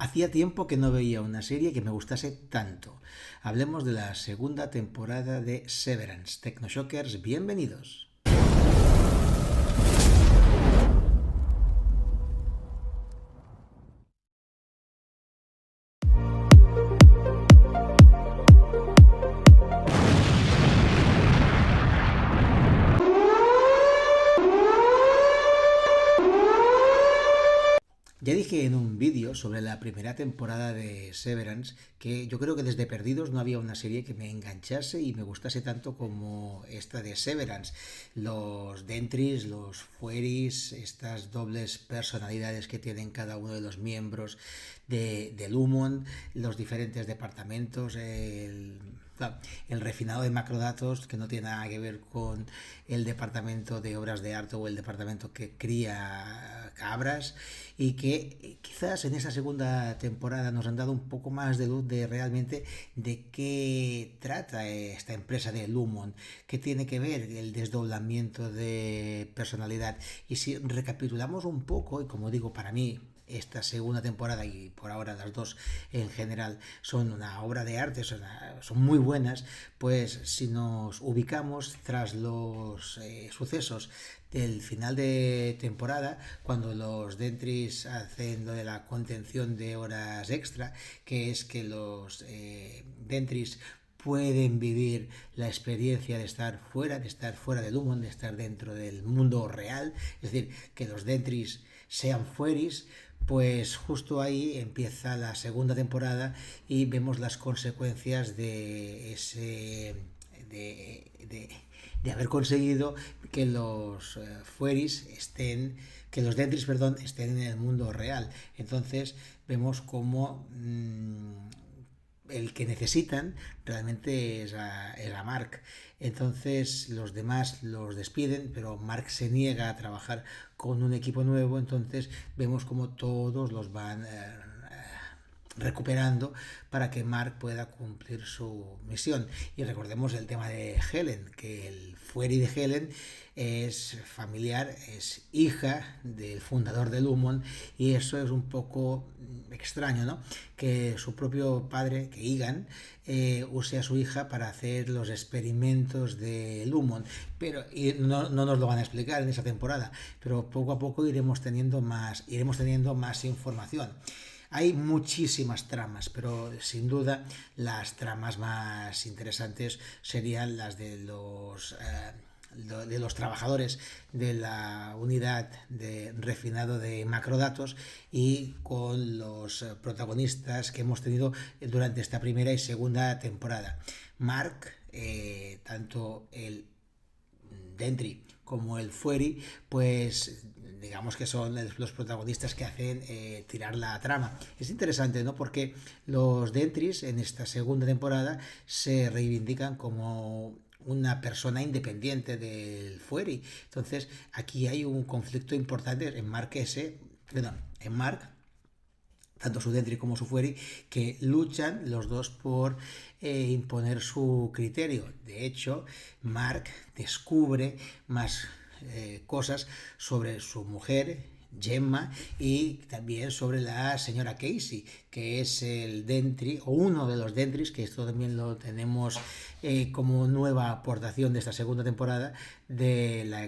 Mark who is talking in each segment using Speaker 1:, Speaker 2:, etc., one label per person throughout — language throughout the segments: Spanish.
Speaker 1: Hacía tiempo que no veía una serie que me gustase tanto. Hablemos de la segunda temporada de Severance. Tecnoshockers, bienvenidos. Ya dije en un vídeo sobre la primera temporada de Severance que yo creo que desde Perdidos no había una serie que me enganchase y me gustase tanto como esta de Severance. Los Dentris, los Fueris, estas dobles personalidades que tienen cada uno de los miembros de Lumon, los diferentes departamentos, el refinado de macrodatos, que no tiene nada que ver con el departamento de obras de arte o el departamento que cría cabras, y que quizás en esa segunda temporada nos han dado un poco más de luz de realmente de qué trata esta empresa de Lumon, qué tiene que ver el desdoblamiento de personalidad. Y si recapitulamos un poco, y como digo, para mí esta segunda temporada y por ahora las dos en general son una obra de arte, son muy buenas, pues si nos ubicamos tras los sucesos del final de temporada, cuando los Dentris hacen lo de la contención de horas extra, que es que los Dentris pueden vivir la experiencia de estar fuera del Lumon, de estar dentro del mundo real, es decir, que los Dentris sean fueris. Pues justo ahí empieza la segunda temporada y vemos las consecuencias de ese de haber conseguido que los fueris estén, que los dentris, perdón, estén en el mundo real. Entonces vemos cómo el que necesitan realmente es a Mark. Entonces los demás los despiden, pero Mark se niega a trabajar con un equipo nuevo. Entonces vemos como todos los van recuperando para que Mark pueda cumplir su misión. Y recordemos el tema de Helen, que el Fury de Helen es familiar, es hija del fundador de Lumon, y eso es un poco extraño, ¿no? Que su propio padre, que Egan, use a su hija para hacer los experimentos de Lumon, pero y no nos lo van a explicar en esa temporada, pero poco a poco iremos teniendo más información. Hay muchísimas tramas, pero sin duda las tramas más interesantes serían las de los trabajadores de la unidad de refinado de macrodatos, y con los protagonistas que hemos tenido durante esta primera y segunda temporada. Mark, tanto el Dentry como el Fury, pues digamos que son los protagonistas que hacen tirar la trama. Es interesante, ¿no? Porque los Dentris en esta segunda temporada se reivindican como una persona independiente del Fury. Entonces aquí hay un conflicto importante en Mark en Mark, tanto su Dentri como su Fury, que luchan los dos por imponer su criterio. De hecho, Mark descubre más cosas sobre su mujer, Gemma, y también sobre la señora Casey, que es el Dentri, o uno de los Dentris, que esto también lo tenemos como nueva aportación de esta segunda temporada, de la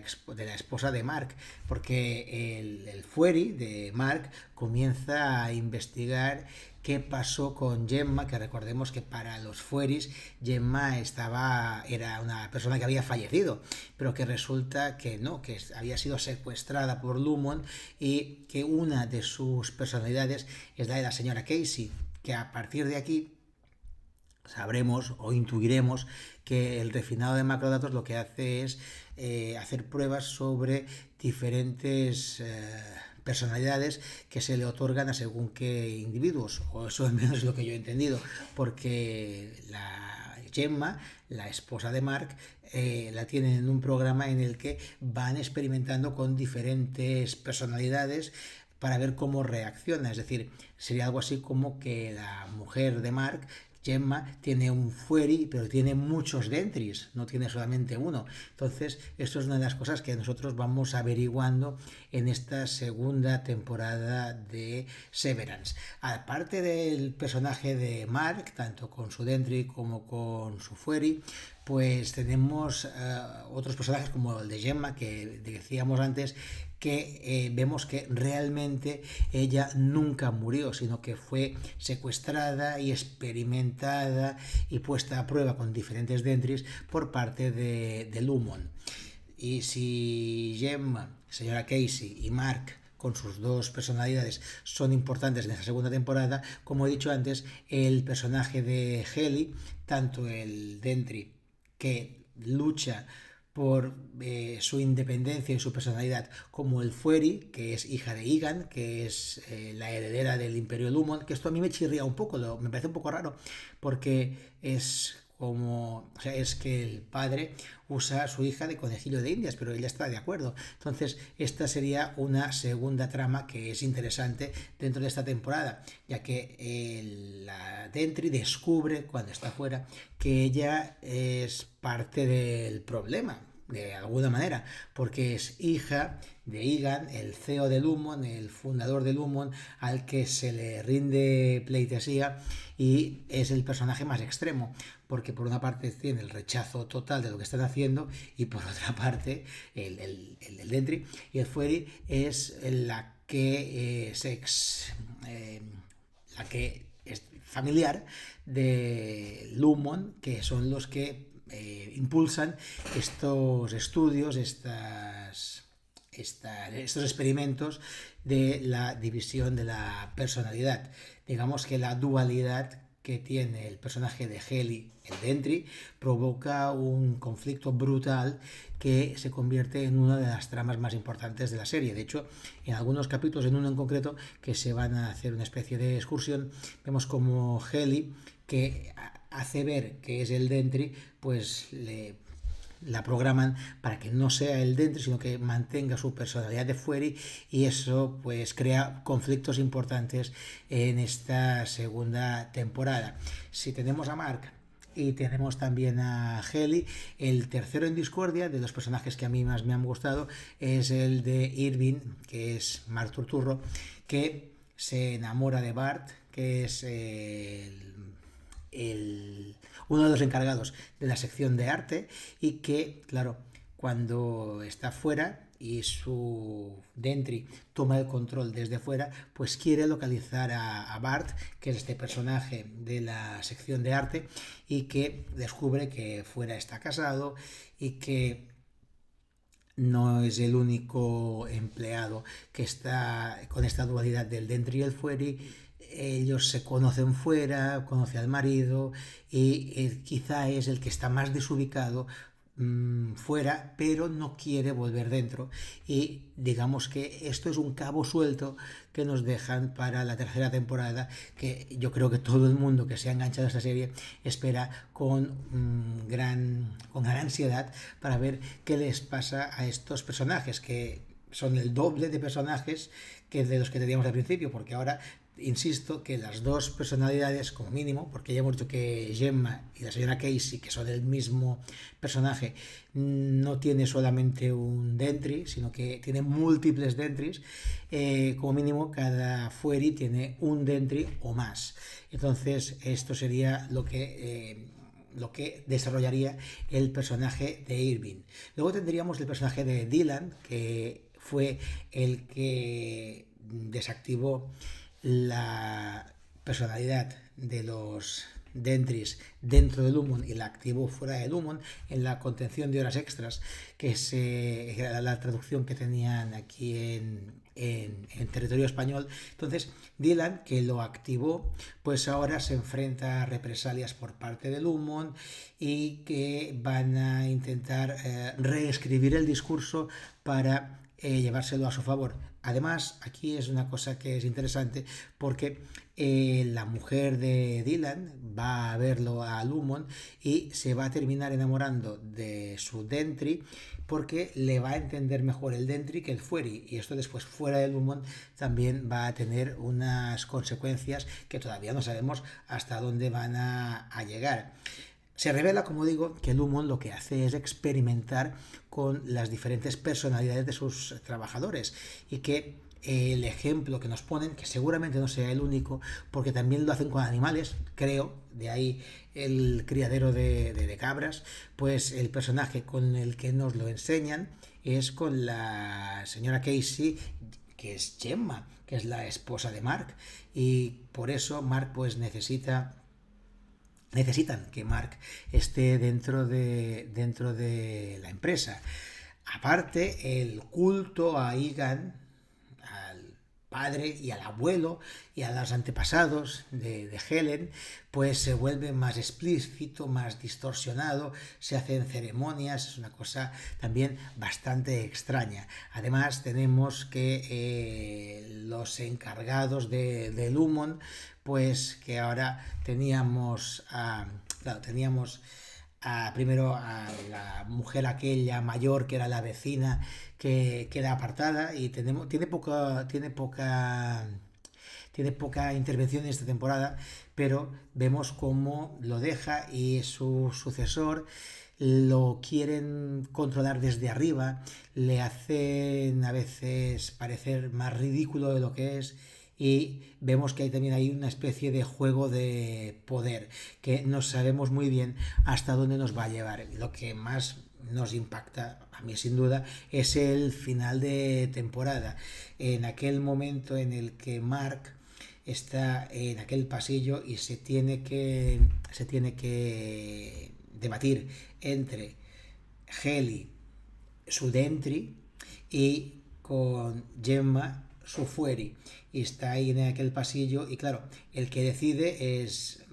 Speaker 1: esposa de Mark, porque el Fury de Mark comienza a investigar qué pasó con Gemma, que recordemos que para los Fueris Gemma era una persona que había fallecido, pero que resulta que no, que había sido secuestrada por Lumon, y que una de sus personalidades es la de la señora Casey, que a partir de aquí sabremos o intuiremos que el refinado de macrodatos lo que hace es hacer pruebas sobre diferentes personalidades que se le otorgan a según qué individuos, o eso al menos es lo que yo he entendido, porque la Gemma, la esposa de Mark, la tienen en un programa en el que van experimentando con diferentes personalidades para ver cómo reacciona. Es decir, sería algo así como que la mujer de Mark Gemma tiene un Fueri, pero tiene muchos Dentris, no tiene solamente uno. Entonces, esto es una de las cosas que nosotros vamos averiguando en esta segunda temporada de Severance. Aparte del personaje de Mark, tanto con su Dentri como con su Fueri, pues tenemos otros personajes como el de Gemma, que decíamos antes, que vemos que realmente ella nunca murió, sino que fue secuestrada y experimentada y puesta a prueba con diferentes Dentris por parte de Lumon. Y si Gemma, señora Casey y Mark con sus dos personalidades son importantes en esta segunda temporada, como he dicho antes, el personaje de Heli, tanto el Dentri que lucha por su independencia y su personalidad, como el Fueri, que es hija de Egan, que es la heredera del Imperio Lumon, que esto a mí me chirría un poco, me parece un poco raro, porque es como, o sea, es que el padre usa a su hija de conejillo de indias, pero ella está de acuerdo. Entonces, esta sería una segunda trama que es interesante dentro de esta temporada, ya que la Dentri descubre cuando está fuera que ella es parte del problema, de alguna manera, porque es hija de Egan, el CEO de Lumon, el fundador de Lumon, al que se le rinde pleitesía, y es el personaje más extremo, porque por una parte tiene el rechazo total de lo que están haciendo y por otra parte el Dentri y el Fueri es la que la que es familiar de Lumon, que son los que impulsan estos estudios, estos experimentos de la división de la personalidad. Digamos que la dualidad que tiene el personaje de Heli, el Dentri, provoca un conflicto brutal que se convierte en una de las tramas más importantes de la serie. De hecho, en algunos capítulos, en uno en concreto, que se van a hacer una especie de excursión, vemos como Heli, que hace ver que es el Dentri, pues la programan para que no sea el Dentri, sino que mantenga su personalidad de Fueri, y eso pues crea conflictos importantes en esta segunda temporada. Si tenemos a Mark y tenemos también a Heli, el tercero en discordia de los personajes que a mí más me han gustado es el de Irving, que es Mark Turturro, que se enamora de Bart, que es uno de los encargados de la sección de arte, y que, claro, cuando está fuera y su Dentri toma el control desde fuera, pues quiere localizar a Bart, que es este personaje de la sección de arte, y que descubre que fuera está casado y que no es el único empleado que está con esta dualidad del Dentri y el Fueri. Ellos se conocen fuera, conoce al marido, y quizá es el que está más desubicado fuera, pero no quiere volver dentro. Y digamos que esto es un cabo suelto que nos dejan para la tercera temporada, que yo creo que todo el mundo que se ha enganchado a esta serie espera con gran ansiedad para ver qué les pasa a estos personajes, que son el doble de personajes que de los que teníamos al principio, porque ahora insisto que las dos personalidades, como mínimo, porque ya hemos dicho que Gemma y la señora Casey, que son el mismo personaje, no tiene solamente un Dentri, sino que tiene múltiples Dentris. Como mínimo, cada Fueri tiene un Dentri o más. Entonces, esto sería lo que desarrollaría el personaje de Irving. Luego tendríamos el personaje de Dylan, que fue el que desactivó la personalidad de los Dentris dentro del Lumon y la activó fuera del Lumon en la contención de horas extras, que era la traducción que tenían aquí en territorio español. Entonces Dylan, que lo activó, pues ahora se enfrenta a represalias por parte del Lumon, y que van a intentar reescribir el discurso para llevárselo a su favor. Además, aquí es una cosa que es interesante, porque la mujer de Dylan va a verlo a Lumon y se va a terminar enamorando de su Dentri, porque le va a entender mejor el Dentri que el Fueri, y esto después fuera del Lumon también va a tener unas consecuencias que todavía no sabemos hasta dónde van a llegar. Se revela, como digo, que Lumon lo que hace es experimentar con las diferentes personalidades de sus trabajadores, y que el ejemplo que nos ponen, que seguramente no sea el único, porque también lo hacen con animales, creo, de ahí el criadero de cabras, pues el personaje con el que nos lo enseñan es con la señora Casey, que es Gemma, que es la esposa de Mark, y por eso Mark pues necesitan que Mark esté dentro de la empresa. Aparte, el culto a Egan, al padre y al abuelo y a los antepasados de Helen, pues se vuelve más explícito, más distorsionado, se hacen ceremonias, es una cosa también bastante extraña. Además tenemos que los encargados de Lumon, pues que ahora teníamos primero a la mujer aquella mayor que era la vecina, que queda apartada, y tiene poca intervención en esta temporada, pero vemos cómo lo deja y su sucesor lo quieren controlar desde arriba, le hacen a veces parecer más ridículo de lo que es, y vemos que hay también ahí una especie de juego de poder que no sabemos muy bien hasta dónde nos va a llevar. Lo que más nos impacta, a mí sin duda, es el final de temporada, en aquel momento en el que Mark está en aquel pasillo y se tiene que debatir entre Heli, su Dentri, y con Gemma, su Fueri, y está ahí en aquel pasillo, y claro, el que decide es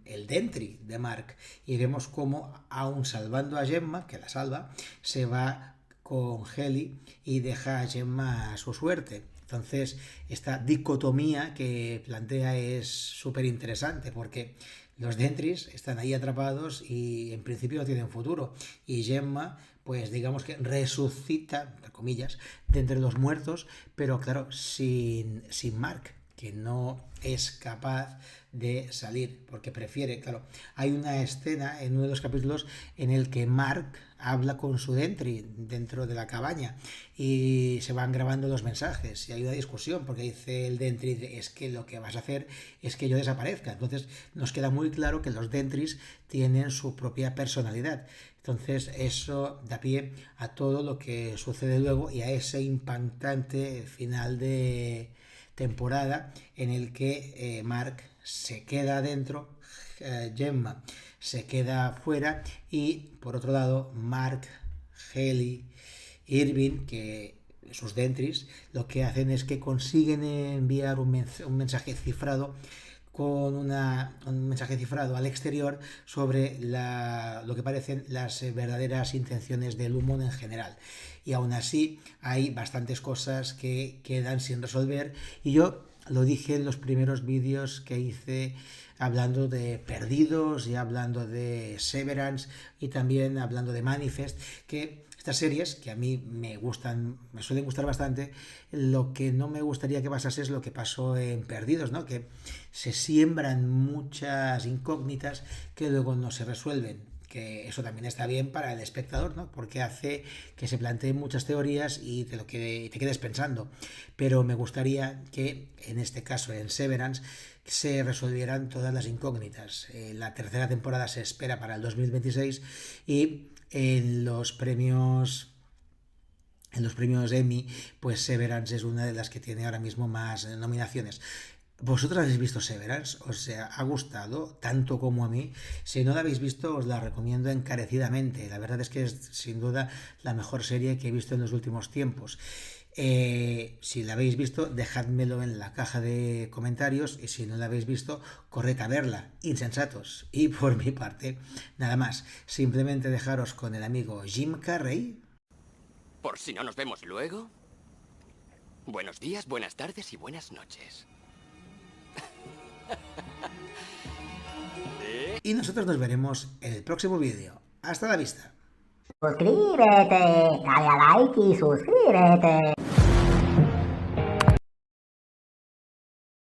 Speaker 1: el Dentri de Mark, y vemos cómo, aun salvando a Gemma, que la salva, se va con Heli y deja a Gemma a su suerte. Entonces, esta dicotomía que plantea es súper interesante, porque los Dentris están ahí atrapados y en principio no tienen futuro, y Gemma pues digamos que resucita, entre comillas, de entre los muertos, pero claro, sin Mark, que no es capaz de salir, porque prefiere, claro, hay una escena en uno de los capítulos en el que Mark habla con su Dentri dentro de la cabaña y se van grabando los mensajes y hay una discusión porque dice el Dentri, es que lo que vas a hacer es que yo desaparezca. Entonces nos queda muy claro que los Dentris tienen su propia personalidad. Entonces eso da pie a todo lo que sucede luego y a ese impactante final de temporada en el que Mark se queda dentro, Gemma se queda fuera, y por otro lado Mark, Heli, Irving, que sus Dentris lo que hacen es que consiguen enviar un mensaje cifrado un mensaje cifrado al exterior sobre lo que parecen las verdaderas intenciones del Lumon en general. Y aún así hay bastantes cosas que quedan sin resolver, y yo lo dije en los primeros vídeos que hice hablando de Perdidos y hablando de Severance y también hablando de Manifest, que estas series que a mí me suelen gustar bastante, lo que no me gustaría que pasase es lo que pasó en Perdidos, ¿no? Que se siembran muchas incógnitas que luego no se resuelven, que eso también está bien para el espectador, ¿no? Porque hace que se planteen muchas teorías y te quedes pensando. Pero me gustaría que, en este caso, en Severance, se resolvieran todas las incógnitas. La tercera temporada se espera para el 2026 y en los premios Emmy, pues Severance es una de las que tiene ahora mismo más nominaciones. ¿Vosotros habéis visto Severance? ¿Os ha gustado tanto como a mí? Si no la habéis visto, os la recomiendo encarecidamente. La verdad es que es sin duda la mejor serie que he visto en los últimos tiempos. Si la habéis visto, dejádmelo en la caja de comentarios, y si no la habéis visto, corred a verla, insensatos. Y por mi parte, nada más. Simplemente dejaros con el amigo Jim Carrey.
Speaker 2: Por si no nos vemos luego, buenos días, buenas tardes y buenas noches.
Speaker 1: Y nosotros nos veremos en el próximo vídeo. Hasta la vista.
Speaker 3: Suscríbete, dale a like y suscríbete.